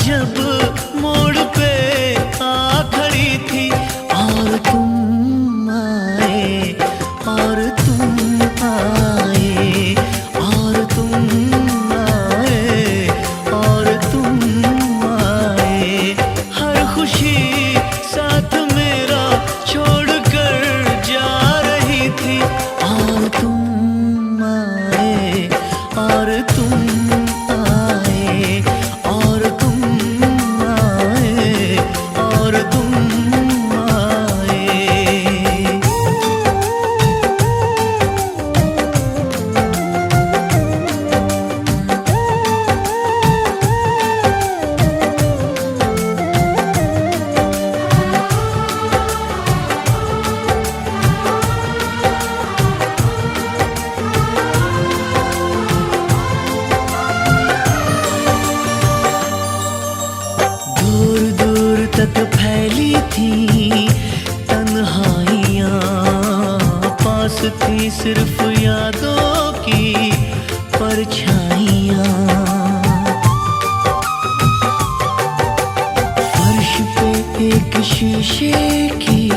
जब मोड़ पे आ खड़ी थी, और तुम आए, और तुम आए, और तुम आए, और तुम आए। हर खुशी साथ मेरा छोड़ कर जा रही थी, और तुम आए, और तुम आए, और तुम आए, और तुम आए। दूर दूर तक फैली थी तन्हाइयाँ, पास थी सिर्फ यादों की परछाइयाँ। फर्श पे एक शीशे की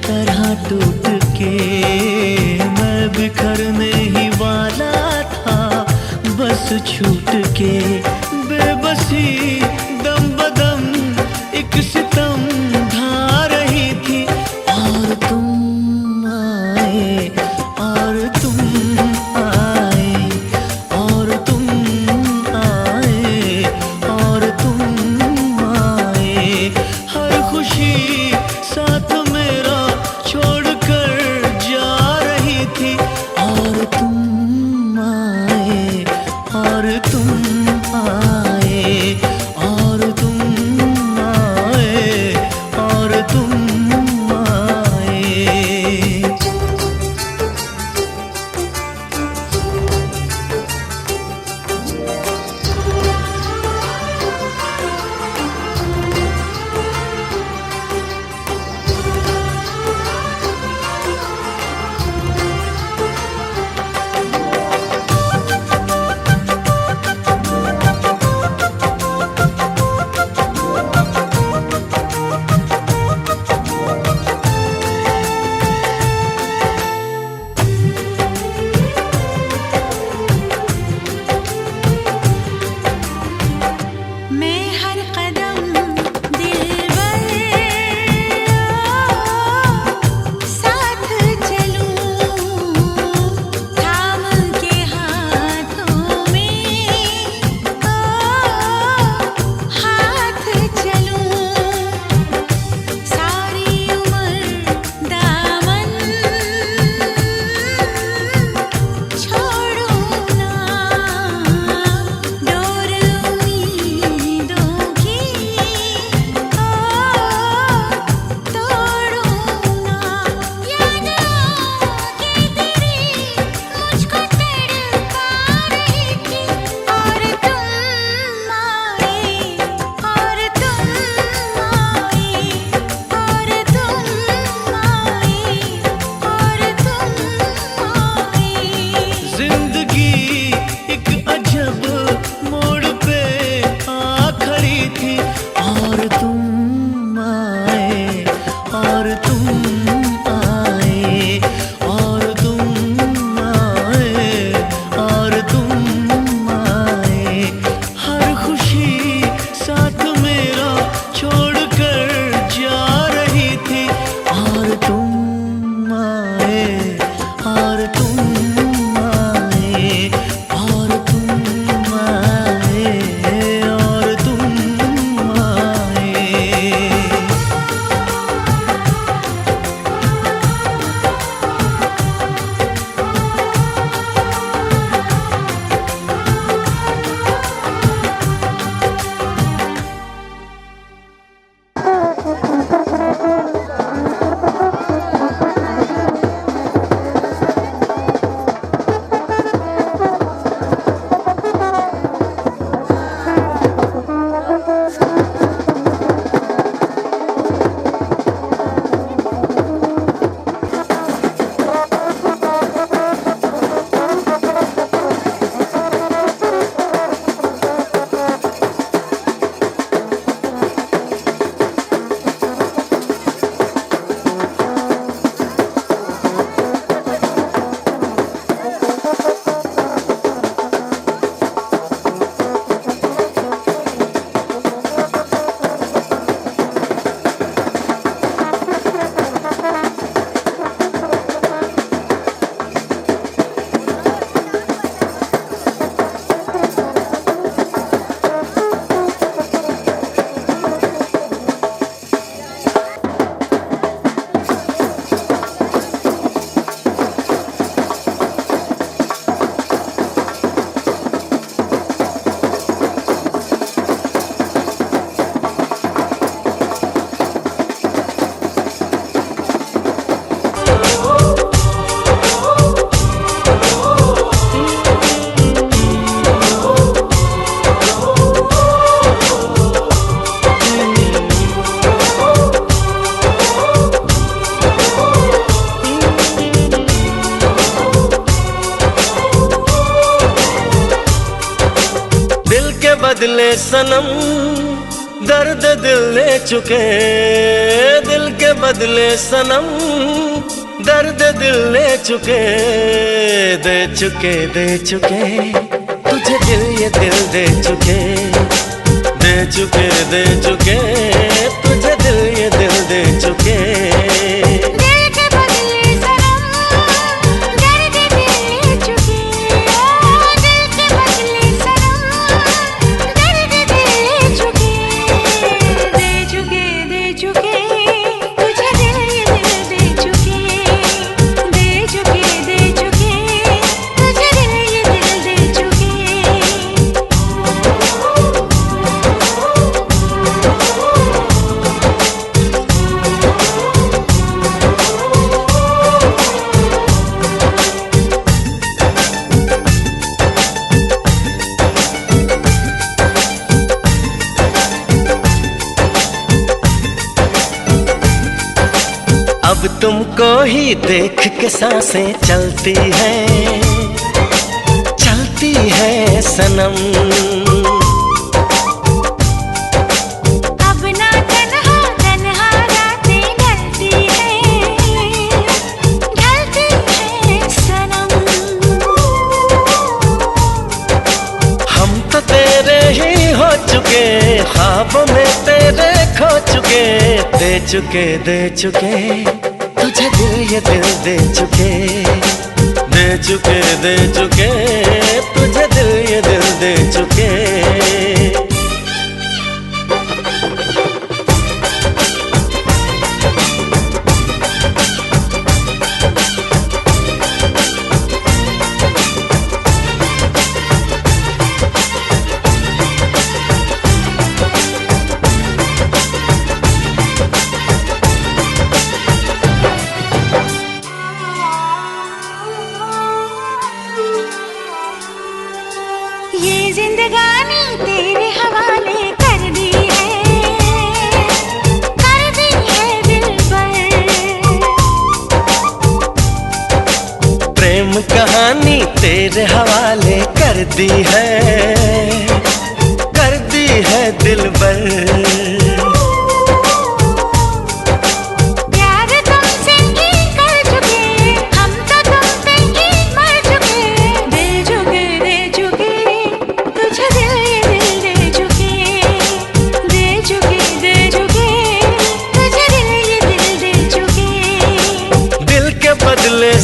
तरह टूट के मैं बिखरने ही वाला था, बस छूट के। बेबसी दम बदम एक सितम ढा रही थी, और तुम आए, और तुम आए, और तुम आए, और तुम आए। हर खुशी साथ मेरा छोड़ कर जा रही थी, और तुम आए, और तुम आए। सनम, दर्द दिल ले चुके, दिल के बदले सनम, दर्द दिल ले चुके, दे चुके, दे चुके, तुझे दिल ये दिल दे चुके, दे चुके, दे चुके, तुझे दिल ये दिल दे चुके। अब तुमको ही देख के सांसें चलती हैं, चलती है सनम। अब ना तन्हा तन्हा रातें ढलती हैं, ढलती है सनम। हम तो तेरे ही हो चुके, ख्वाबों में तेरे खो चुके, दे चुके, दे चुके, तुझे दिल ये दिल दे चुके, दे चुके, दे चुके, तुझे दिल ये दिल दे चुके। ये जिंदगानी तेरे हवाले कर दी है दिलबर। प्रेम कहानी तेरे हवाले कर दी है दिलबर।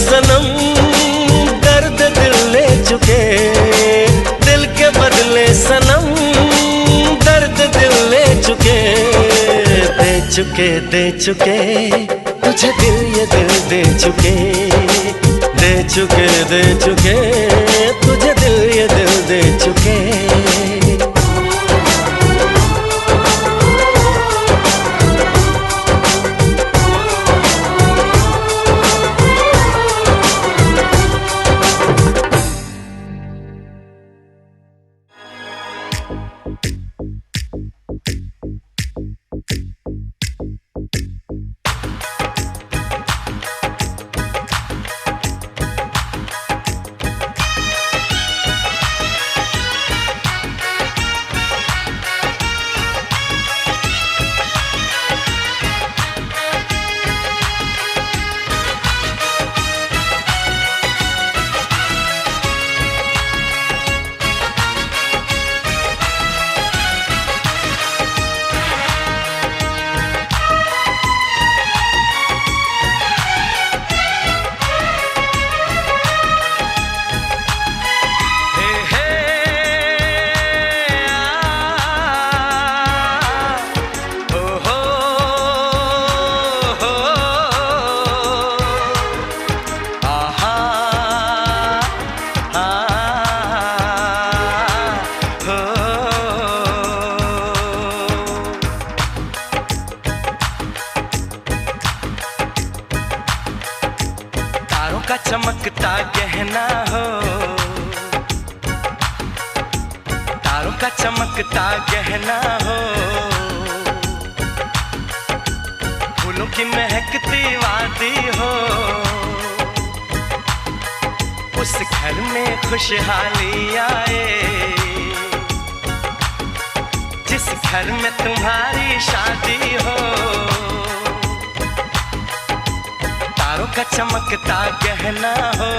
सनम दर्द दिल ले चुके, दिल के बदले सनम दर्द दिल ले चुके, दे चुके, दे चुके, तुझे दिल ये दिल दे चुके, दे चुके, दे चुके, तुझे दिल ये दिल दे चुके। का चमकता गहना हो, तारों का चमकता गहना हो, फूलों की महकती वादी हो, उस घर में खुशहाली आए, जिस घर में तुम्हारी शादी हो, तारों का चमकता गहना हो,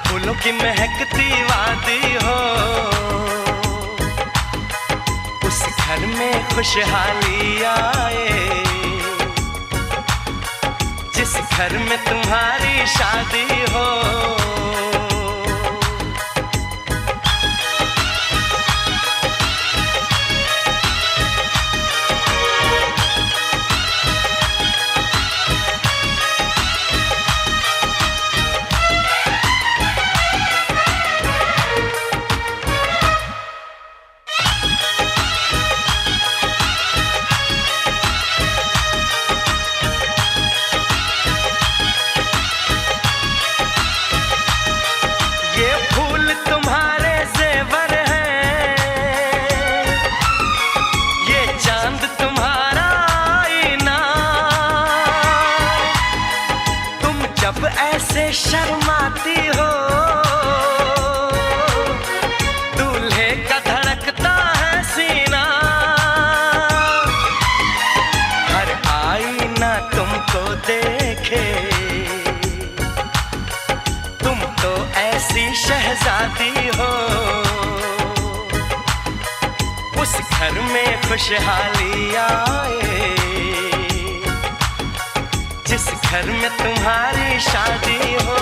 फूलों की महकती वादी हो, उस घर में खुशहाली आए। जिस घर में तुम्हारी शादी हो, ऐसे शर्माती हो, दूल्हे का धड़कता है सीना, हर आईना तुमको देखे, तुम तो ऐसी शहजादी हो। उस घर में खुशहाली आए, जिस घर में तुम्हारी शादी हो।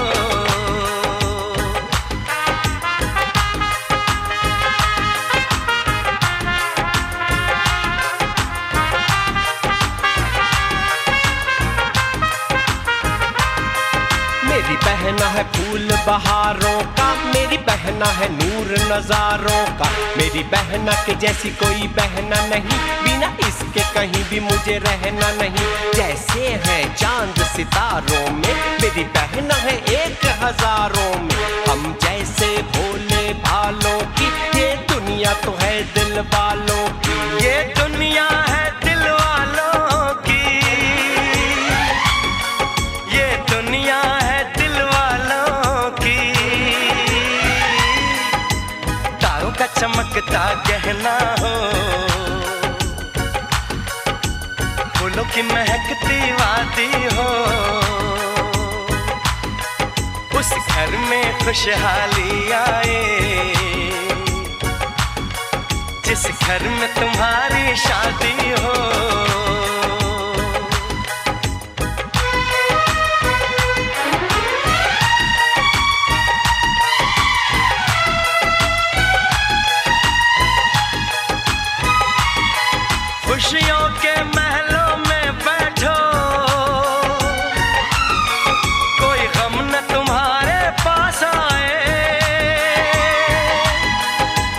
मेरी बहना है फूल बहारों का, मेरी बहना है नूर नजारों का, मेरी बहना के जैसी कोई बहना नहीं, बिना इसके कहीं भी मुझे रहना नहीं। जैसे है चांद सितारों में, मेरी बहना है 1000 में, हम जैसे भोले भालों की, ये दुनिया तो है दिल वालों की, ये दुनिया है दिल वालों की, ये दुनिया है दिल वालों की। तारों का चमकता गहना हो, फूलों की महकती वादी हो, उस घर में खुशहाली आए। जिस घर में तुम्हारी शादी हो, खुशियों के महलों में बैठो, कोई गम न तुम्हारे पास आए,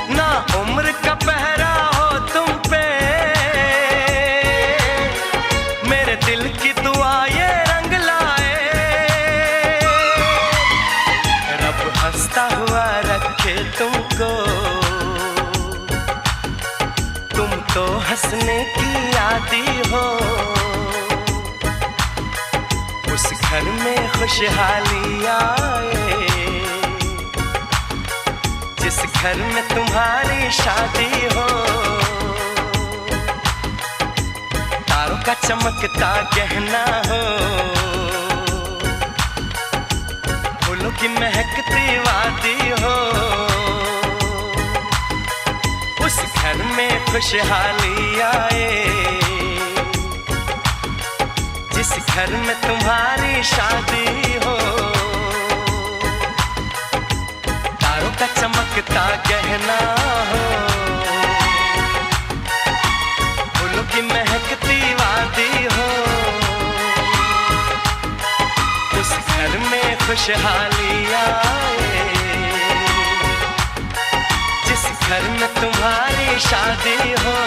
ना उम्र का पहरा हो तुम पे, मेरे दिल की दुआ ये रंग लाए। रब हंसता हुआ रखे तुमको, तुम तो हंसने की आदी हो। उस घर में खुशहाली आए, जिस घर में तुम्हारी शादी हो। तारों का चमकता गहना हो, फूलों की महकती वादी हो, उस घर में खुशहाली आए। जिस घर में तुम्हारी शादी हो, तारों का चमकता गहना हो, फूलों की महकती वादी हो, उस घर में खुशहाली आए। जिस घर में तुम्हारी शादी हो।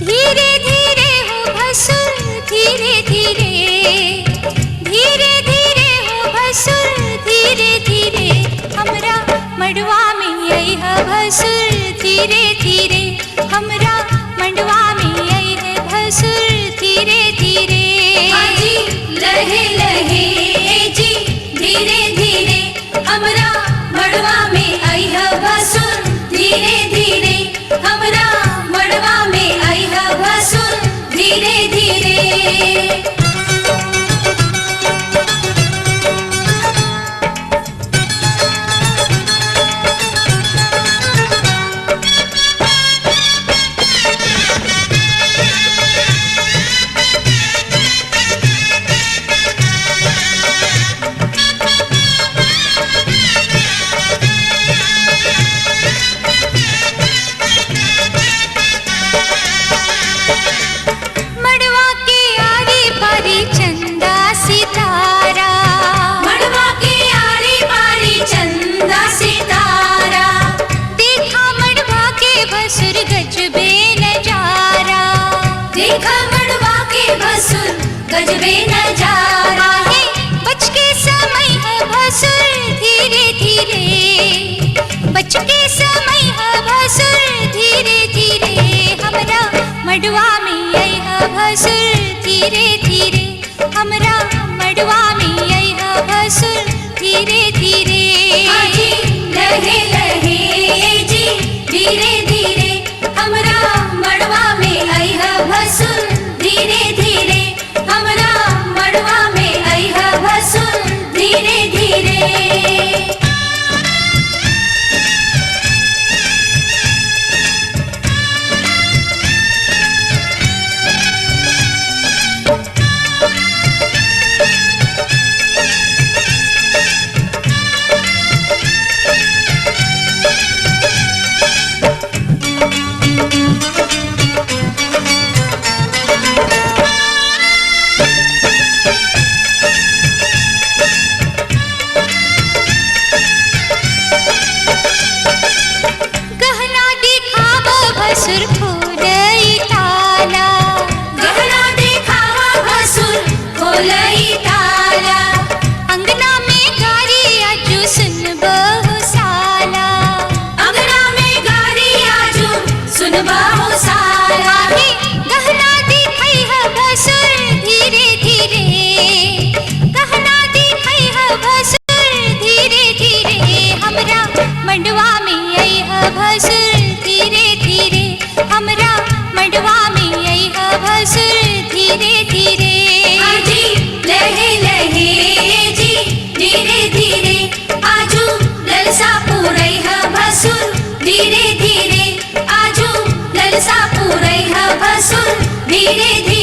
धीरे धीरे हो भसुर धीरे धीरे, धीरे धीरे हो भसुर धीरे धीरे, हमरा मड़वा में आई है भसुर धीरे धीरे, हमरा मड़वा में आई है भसुर धीरे धीरे। जी लहे लहे जी धीरे धीरे, हमरा मड़वा में आई है भसुर धीरे धीरे, हमरा मड़वा में आई है भसुर धीरे धीरे। मड़वा के आरी पारी चंदा सितारा, मड़वा के आरी पारी चंदा सितारा, देखा मड़वा के भसुर गजबे नजारा, देखा मड़वा के भसुर गजबे नजारा। हे बच के समय है भसुर धीरे धीरे, बच के समय है भसुर धीरे धीरे, हमरा मड़वा में आई है भसुर धीरे धीरे, हमरा मड़वा में आई है भसुर धीरे धीरे। जी लहे लहे जी धीरे धीरे, हमरा मड़वा में आई है भसुर धीरे धीरे, हमरा मड़वा में आई है भसुर धीरे धीरे। गहना दिखावा भसुर खोलई ताला, गहना देखावा भसुर खोलई ताला, अंगना में गारी आजू सुन बहु साला, अंगना में गारी आजू सुनबाहु साला। हे गहना दिखाई है भसुर धीरे धीरे, गहना दिखाई है भसुर धीरे धीरे, हमरा मड़वा में आई है भसुर धीरे धीरे, हमरा मड़वा में आई है भसुर धीरे धीरे। जी लहे लहे जी धीरे धीरे, आजू ललसा पूरई है भसुर धीरे धीरे, आजू ललसा पूरई है भसुर धीरे धीरे।